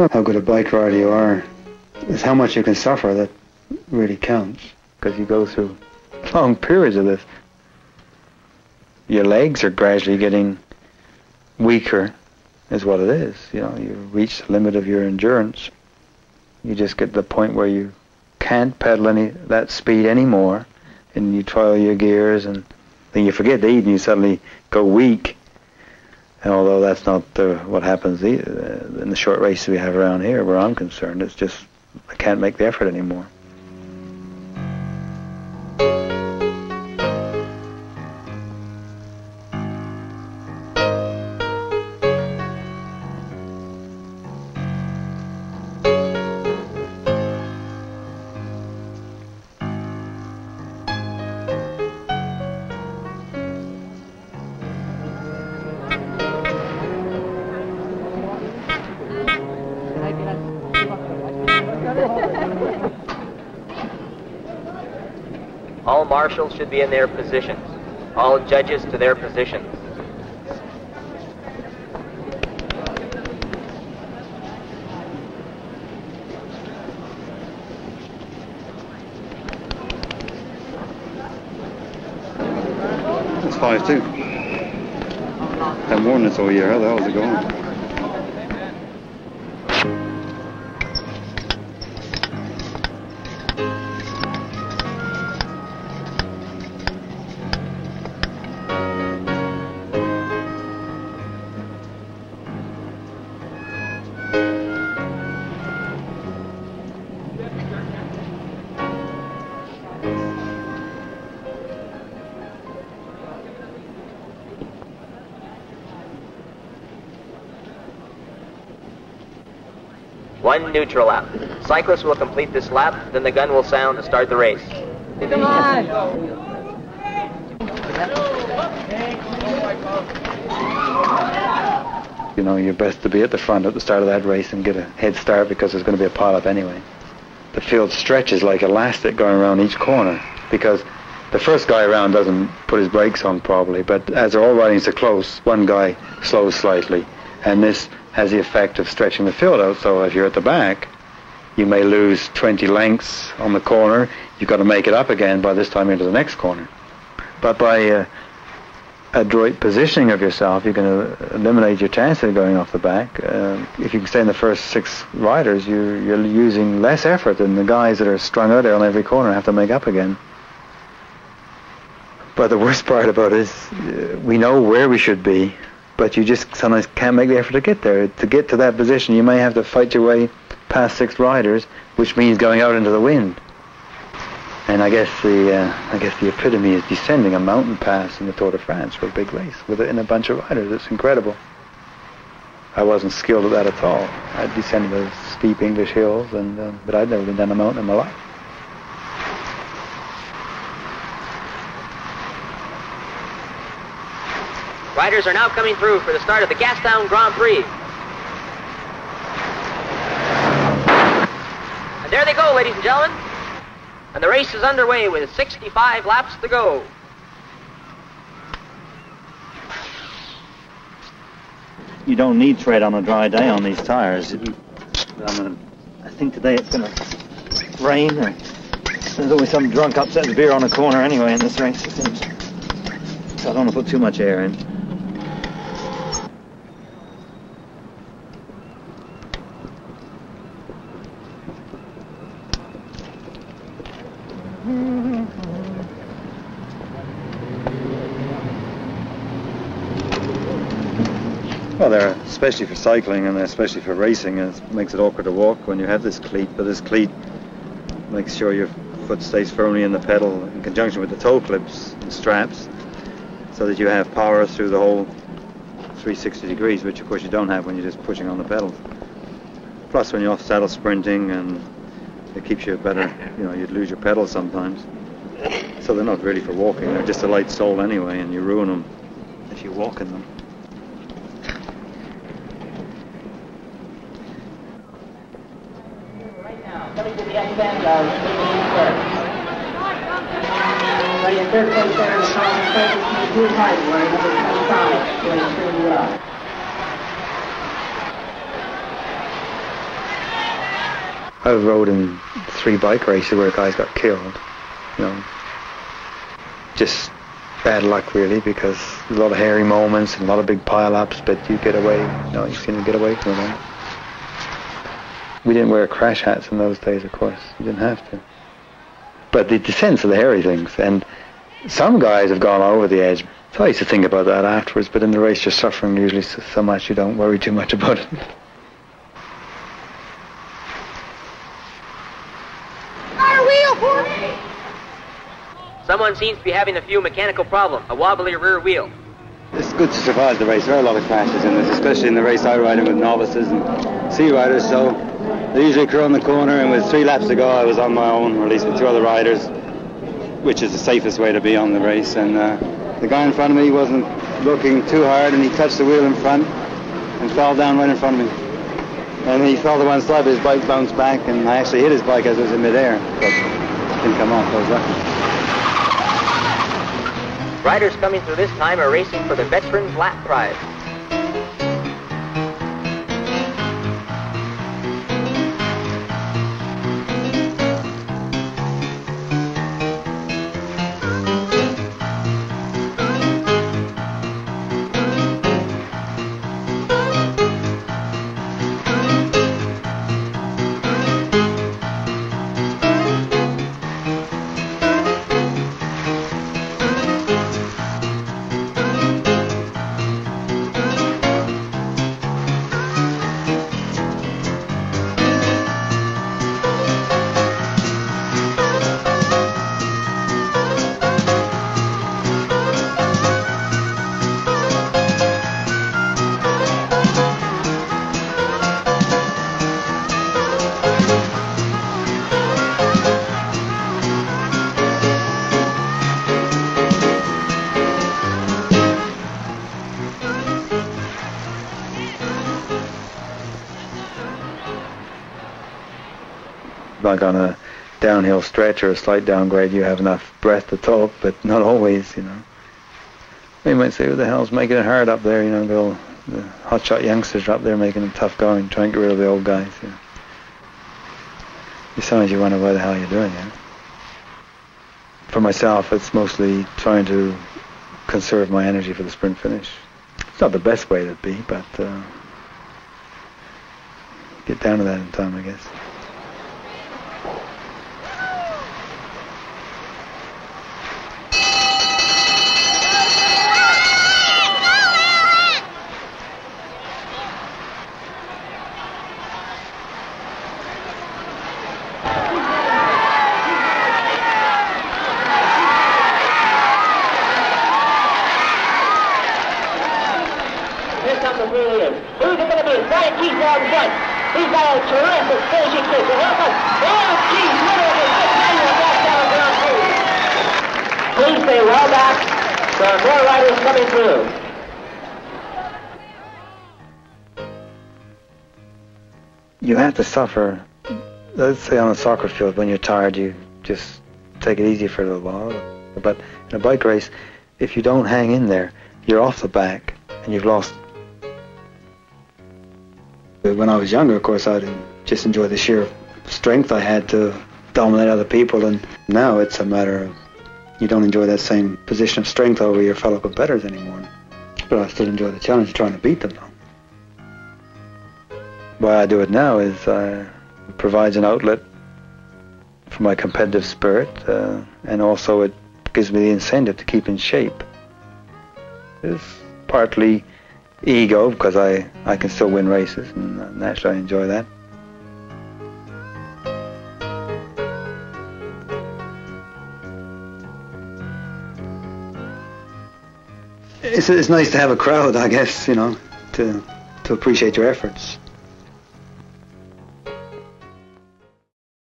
not how good a bike rider you are. It's how much you can suffer that really counts. Because you go through long periods of this. Your legs are gradually getting weaker, is what it is. You know, you reach the limit of your endurance. You just get to the point where you can't pedal that speed anymore, and you try all your gears, and then you forget to eat, and you suddenly go weak. And although that's not what happens in the short races we have around here, where I'm concerned, it's just I can't make the effort anymore. All marshals should be in their positions. All judges to their positions. It's 5-2. Haven't worn this all year. How the hell is it going? One neutral lap. Cyclist will complete this lap, then the gun will sound to start the race. Come on! You know, you're best to be at the front at the start of that race and get a head start because there's going to be a pile-up anyway. The field stretches like elastic going around each corner because the first guy around doesn't put his brakes on properly, but as they're all riding so close, one guy slows slightly, and this has the effect of stretching the field out. So if you're at the back, you may lose 20 lengths on the corner. You've got to make it up again by this time into the next corner. But by adroit positioning of yourself, you can eliminate your chance of going off the back. If you can stay in the first 6 riders, you're using less effort than the guys that are strung out there on every corner and have to make up again. But the worst part about it is we know where we should be, but you just sometimes can't make the effort to get there. To get to that position, you may have to fight your way past 6 riders, which means going out into the wind. And I guess the epitome is descending a mountain pass in the Tour de France for a big race in a bunch of riders. It's incredible. I wasn't skilled at that at all. I descended those steep English hills, but I'd never been down a mountain in my life. Riders are now coming through for the start of the Gastown Grand Prix. And there they go, ladies and gentlemen. And the race is underway with 65 laps to go. You don't need tread on a dry day on these tires. I think today it's going to rain. Or there's always some drunk upset beer on a corner anyway in this race, it seems. So I don't want to put too much air in. Well, they're especially for cycling and especially for racing. It makes it awkward to walk when you have this cleat, but this cleat makes sure your foot stays firmly in the pedal in conjunction with the toe clips and straps so that you have power through the whole 360 degrees, which of course you don't have when you're just pushing on the pedals. Plus when you're off saddle sprinting, and it keeps you better, you'd lose your pedals sometimes. So they're not really for walking, they're just a light sole anyway, and you ruin them if you walk in them. Coming to the end of Ready in third place there in the column, Cyclist Blue Party, wearing number 25, going through the I've rode in 3 bike races where guys got killed, you know. Just bad luck, really, because there's a lot of hairy moments and a lot of big pile-ups, but you get away, you know, you seem to get away from them. We didn't wear crash hats in those days, of course. You didn't have to. But the sense of the hairy things, and some guys have gone over the edge. So I used to think about that afterwards, but in the race you're suffering usually so much you don't worry too much about it. Someone seems to be having a few mechanical problems. A wobbly rear wheel. It's good to survive the race. There are a lot of crashes in this, especially in the race I ride in with novices and sea riders. So they usually crew on the corner, and with 3 laps to go, I was on my own, or at least with 2 other riders, which is the safest way to be on the race. And the guy in front of me wasn't looking too hard, and he touched the wheel in front and fell down right in front of me. And he fell to one side, but his bike bounced back, and I actually hit his bike as it was in midair, but it didn't come off. I was lucky. Riders coming through this time are racing for the Veterans Lap Prize. Like on a downhill stretch or a slight downgrade, you have enough breath to talk, but not always, you know. You might say, who the hell's making it hard up there, you know, the hotshot youngsters are up there making it tough going, trying to get rid of the old guys, you know. Besides, you wonder why the hell you're doing it. For myself, it's mostly trying to conserve my energy for the sprint finish. It's not the best way to be, but get down to that in time, I guess. Who's it going to be? Brian Keith down front. He's got a terrific finishing kick. And Keith literally gets manual back down Grand Prix. Please stay well back. There are more riders coming through. You have to suffer. Let's say on a soccer field, when you're tired, you just take it easy for a little while. But in a bike race, if you don't hang in there, you're off the back and you've lost. When I was younger, of course, I just enjoyed the sheer strength I had to dominate other people, and now it's a matter of you don't enjoy that same position of strength over your fellow competitors anymore. But I still enjoy the challenge of trying to beat them, though. Why I do it now is it provides an outlet for my competitive spirit, and also it gives me the incentive to keep in shape. It's partly ego, because I can still win races, and naturally I enjoy that. It's nice to have a crowd, I guess, you know, to appreciate your efforts.